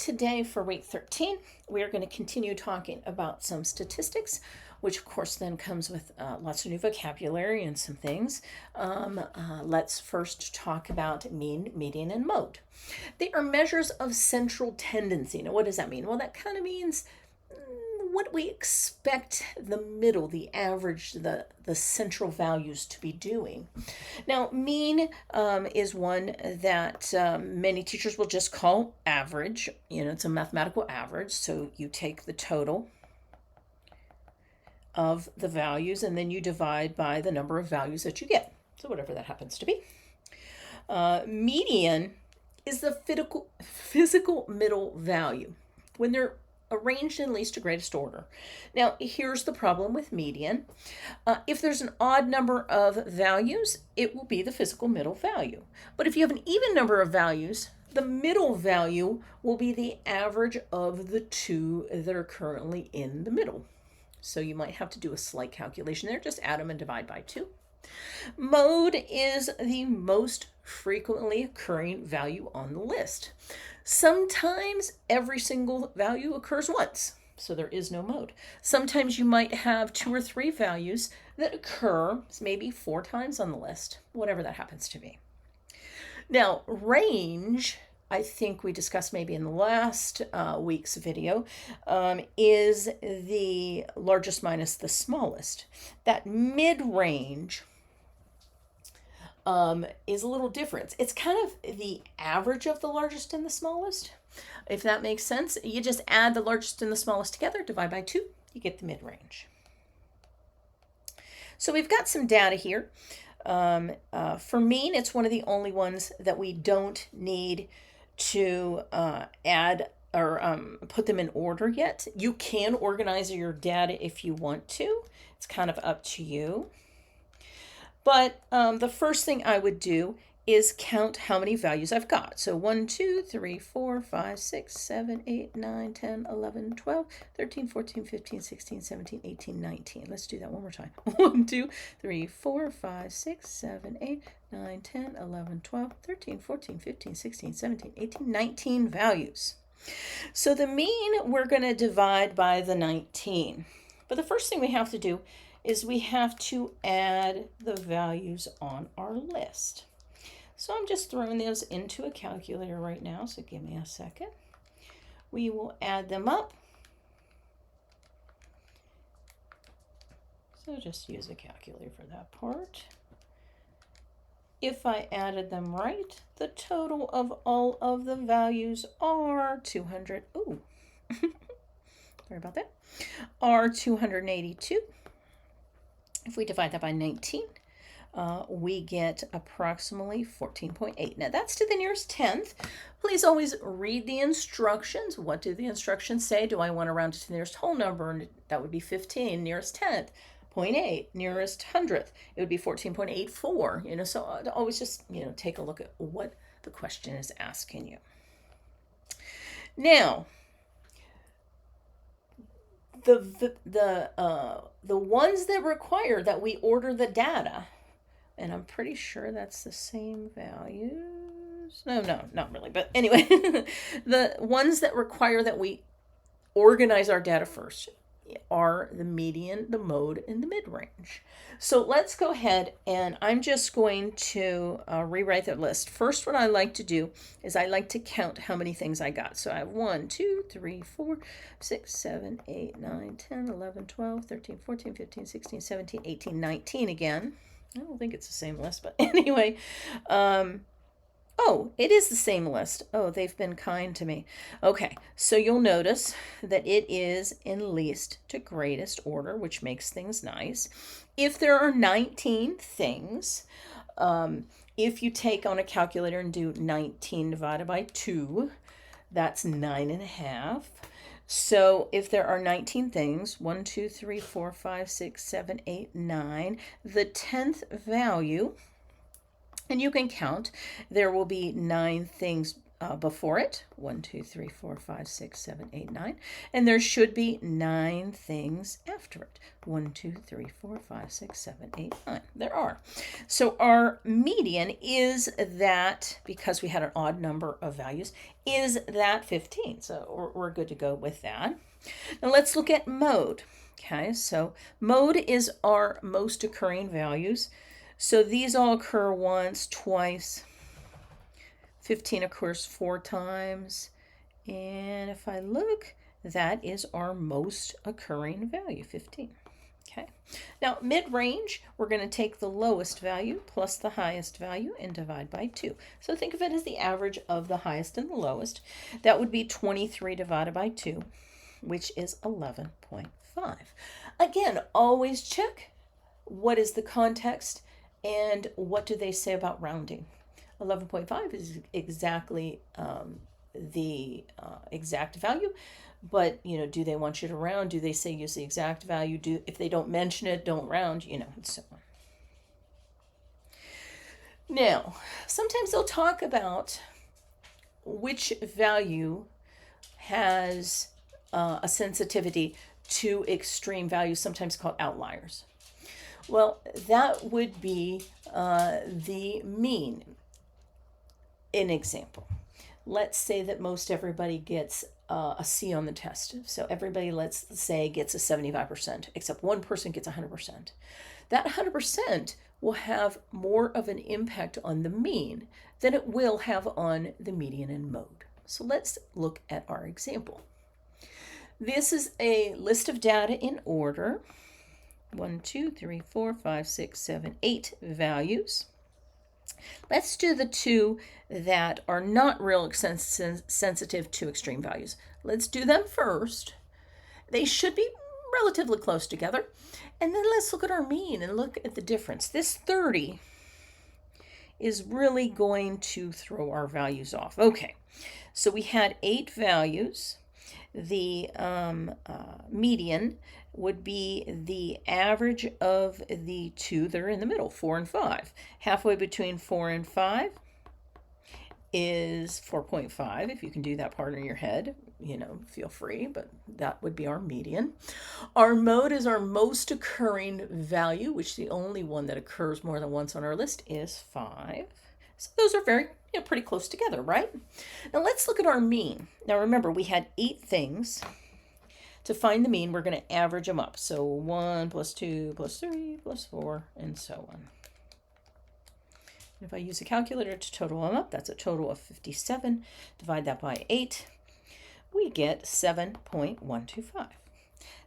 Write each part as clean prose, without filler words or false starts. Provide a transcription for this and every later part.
Today for week 13, we are going to continue talking about some statistics, which of course then comes with lots of new vocabulary and some things. Let's first talk about mean, median, and mode. They are measures of central tendency. Now, what does that mean? Well, that kind of means what we expect the middle, the average, the central values to be doing. Now, mean is one that many teachers will just call average. You know, it's a mathematical average. So you take the total of the values and then you divide by the number of values that you get. So whatever that happens to be. Median is the physical middle value when they're arranged in least to greatest order. Now, here's the problem with median. If there's an odd number of values, it will be the physical middle value. But if you have an even number of values, the middle value will be the average of the two that are currently in the middle. So you might have to do a slight calculation there. Just add them and divide by 2. Mode is the most frequently occurring value on the list. Sometimes every single value occurs once, so there is no mode. Sometimes you might have 2 or 3 values that occur maybe 4 times on the list, whatever that happens to be. Now, range, I think we discussed maybe in the last week's video, is the largest minus the smallest. That mid-range is a little different. It's kind of the average of the largest and the smallest, if that makes sense. You just add the largest and the smallest together, divide by 2, you get the mid-range. So we've got some data here. For mean, it's one of the only ones that we don't need to add or put them in order yet. You can organize your data if you want to. It's kind of up to you. But the first thing I would do is count how many values I've got. So 1, 2, 3, 4, 5, 6, 7, 8, 9, 10, 11, 12, 13, 14, 15, 16, 17, 18, 19. Let's do that one more time. 1, 2, 3, 4, 5, 6, 7, 8, 9, 10, 11, 12, 13, 14, 15, 16, 17, 18, 19 values. So the mean we're going to divide by the 19. But the first thing we have to do is we have to add the values on our list. So I'm just throwing those into a calculator right now, so give me a second. We will add them up. So just use a calculator for that part. If I added them right, the total of all of the values are 200. Ooh, sorry about that. Are 282. If we divide that by 19, we get approximately 14.8. Now that's to the nearest tenth. Please always read the instructions. What do the instructions say? Do I want to round it to the nearest whole number? That would be 15, nearest tenth. 0.8, nearest hundredth. It would be 14.84. You know, so always just, take a look at what the question is asking you. Now, the ones that require that we order the data, and I'm pretty sure that's the same values. No, not really. But anyway, the ones that require that we organize our data first are the median, the mode, and the mid-range. So let's go ahead and I'm just going to rewrite that list. First, what I like to do is I like to count how many things I got. So I have 1, 2, 3, 4, 6, 7, 8, 9, 10, 11, 12, 13, 14, 15, 16, 17, 18, 19 again. I don't think it's the same list, but anyway. Oh, it is the same list. Oh, they've been kind to me. Okay, so you'll notice that it is in least to greatest order, which makes things nice. If there are 19 things, if you take on a calculator and do 19 divided by 2, that's 9.5. So if there are 19 things, 1, 2, 3, 4, 5, 6, 7, 8, 9, the 10th value, and you can count, there will be 9 things before it. 1, 2, 3, 4, 5, 6, 7, 8, 9. And there should be 9 things after it. 1, 2, 3, 4, 5, 6, 7, 8, 9. There are. So our median is that, because we had an odd number of values, is that 15. So we're good to go with that. Now let's look at mode. Okay, so mode is our most occurring values. So these all occur once, twice. 15 occurs 4 times. And if I look, that is our most occurring value, 15. Okay. Now, mid-range, we're going to take the lowest value plus the highest value and divide by 2. So think of it as the average of the highest and the lowest. That would be 23 divided by 2, which is 11.5. Again, always check what is the context and what do they say about rounding. 11.5 is exactly the exact value, but do they want you to round? Do they say use the exact value? If they don't mention it, don't round, and so on. Now, sometimes they'll talk about which value has a sensitivity to extreme values, sometimes called outliers. Well, that would be the mean. An example, let's say that most everybody gets a C on the test. So everybody, let's say, gets a 75%, except one person gets 100%. That 100% will have more of an impact on the mean than it will have on the median and mode. So let's look at our example. This is a list of data in order. 1, 2, 3, 4, 5, 6, 7, 8 values. Let's do the 2 that are not real sensitive to extreme values. Let's do them first. They should be relatively close together. And then let's look at our mean and look at the difference. This 30 is really going to throw our values off. Okay, so we had 8 values. The median would be the average of the 2 that are in the middle, 4 and 5. Halfway between 4 and 5 is 4.5. If you can do that part in your head, feel free, but that would be our median. Our mode is our most occurring value, which the only one that occurs more than once on our list is 5. So those are very pretty close together, right? Now let's look at our mean. Now remember, we had 8 things. To find the mean, we're going to average them up. So 1 plus 2 plus 3 plus 4, and so on. If I use a calculator to total them up, that's a total of 57. Divide that by 8. We get 7.125.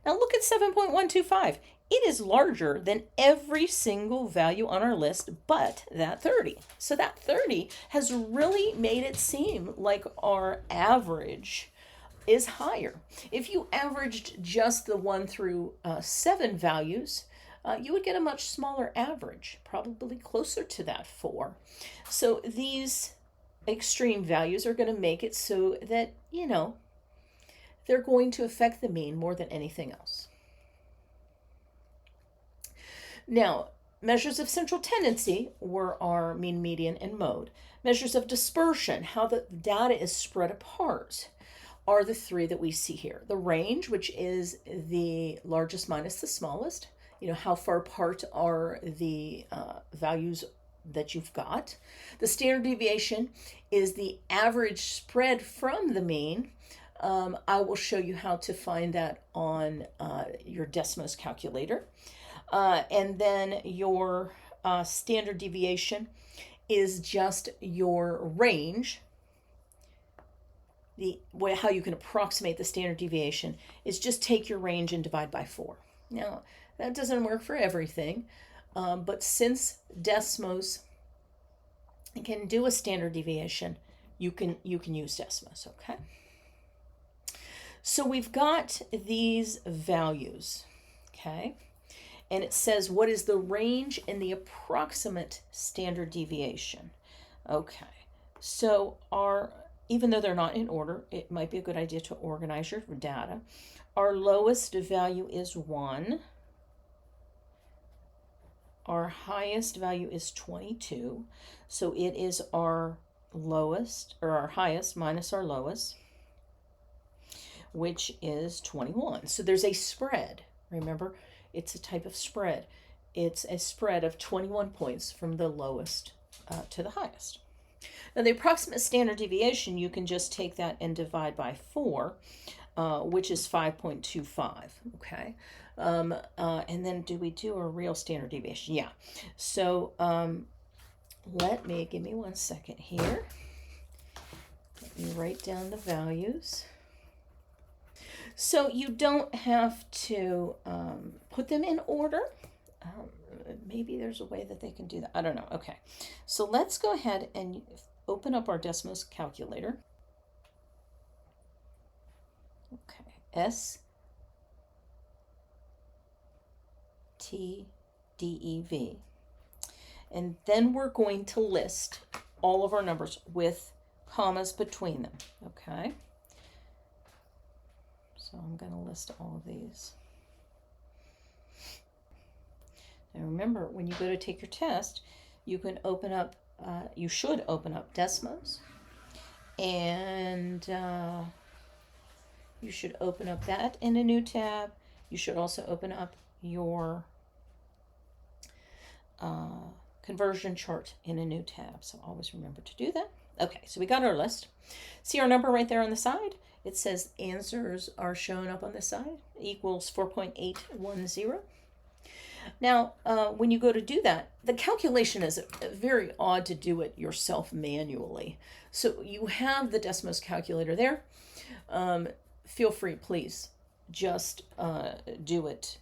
Now look at 7.125. It is larger than every single value on our list but that 30. So that 30 has really made it seem like our average is higher. If you averaged just the 1 through 7 values, you would get a much smaller average, probably closer to that 4. So these extreme values are going to make it so that, they're going to affect the mean more than anything else. Now, measures of central tendency were our mean, median, and mode. Measures of dispersion, how the data is spread apart, are the 3 that we see here. The range, which is the largest minus the smallest, how far apart are the values that you've got. The standard deviation is the average spread from the mean. I will show you how to find that on your Desmos calculator. And then your standard deviation is just your range. The way how you can approximate the standard deviation is just take your range and divide by 4. Now, that doesn't work for everything, but since Desmos can do a standard deviation, you can use Desmos, okay? So we've got these values, okay? And it says what is the range and the approximate standard deviation. Okay, so even though they're not in order, it might be a good idea to organize your data. Our lowest value is 1. Our highest value is 22. So it is our lowest, or our highest minus our lowest, which is 21. So there's a spread. Remember, it's a type of spread. It's a spread of 21 points from the lowest to the highest. Now, the approximate standard deviation, you can just take that and divide by 4, which is 5.25, okay? And then do we do a real standard deviation? Yeah. So give me 1 second here. Let me write down the values. So you don't have to put them in order. Maybe there's a way that they can do that. I don't know. Okay. So let's go ahead and open up our Desmos calculator. Okay. STDEV. And then we're going to list all of our numbers with commas between them. Okay. So I'm going to list all of these. Now remember, when you go to take your test, you can open up, you should open up Desmos, and you should open up that in a new tab. You should also open up your conversion chart in a new tab. So always remember to do that. Okay, so we got our list. See our number right there on the side? It says answers are shown up on the side, equals 4.810. Now, when you go to do that, the calculation is very odd to do it yourself manually. So you have the Desmos calculator there. Feel free, please, just do it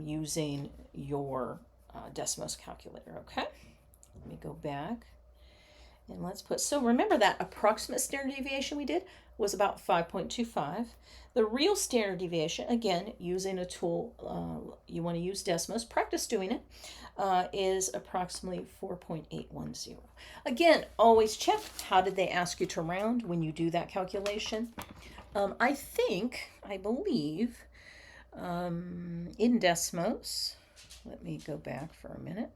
using your Desmos calculator, okay? Let me go back. And let's put, so remember that approximate standard deviation we did was about 5.25. The real standard deviation, again, using a tool, you want to use Desmos, practice doing it, is approximately 4.810. Again, always check, how did they ask you to round when you do that calculation? I believe, in Desmos, let me go back for a minute.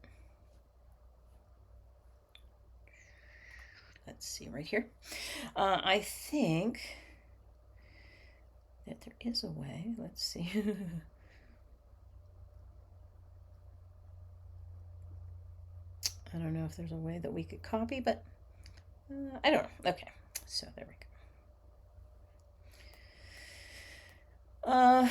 Let's see right here. I think that there is a way. Let's see. I don't know if there's a way that we could copy, but I don't know. Okay, so there we go.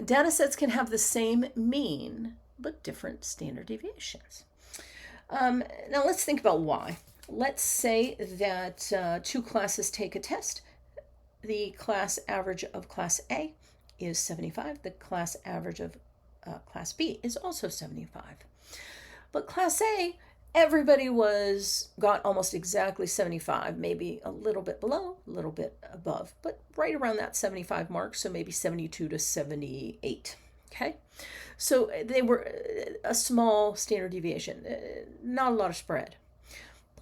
Data sets can have the same mean, but different standard deviations. Now let's think about why. Let's say that 2 classes take a test. The class average of class A is 75. The class average of class B is also 75. But class A, everybody got almost exactly 75, maybe a little bit below, a little bit above, but right around that 75 mark, so maybe 72 to 78. Okay, so they were a small standard deviation, not a lot of spread.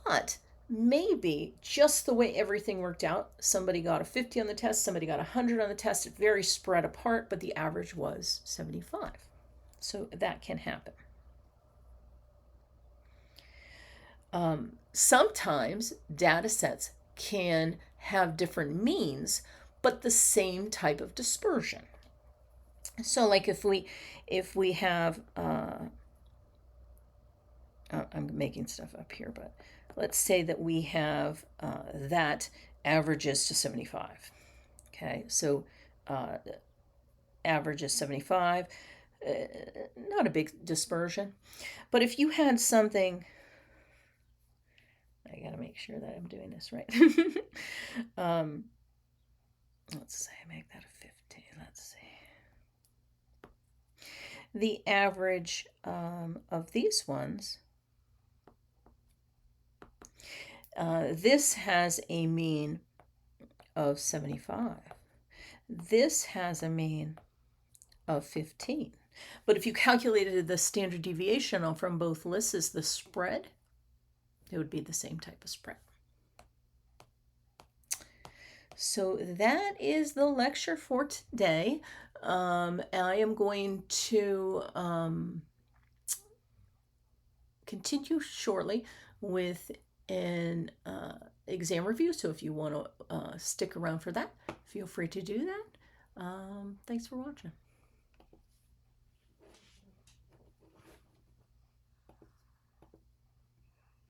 But maybe just the way everything worked out, somebody got a 50 on the test, somebody got 100 on the test, very spread apart, but the average was 75. So that can happen. Sometimes data sets can have different means, but the same type of dispersion. So like if we have, I'm making stuff up here, but let's say that we have that averages to 75. Okay, so average is 75, not a big dispersion. But if you had something, I gotta make sure that I'm doing this right. Let's say I make that a 50, let's see. The average of these ones, this has a mean of 75. This has a mean of 15. But if you calculated the standard deviation from both lists as the spread, it would be the same type of spread. So that is the lecture for today. I am going to continue shortly with an exam review. So if you want to stick around for that, feel free to do that. Thanks for watching.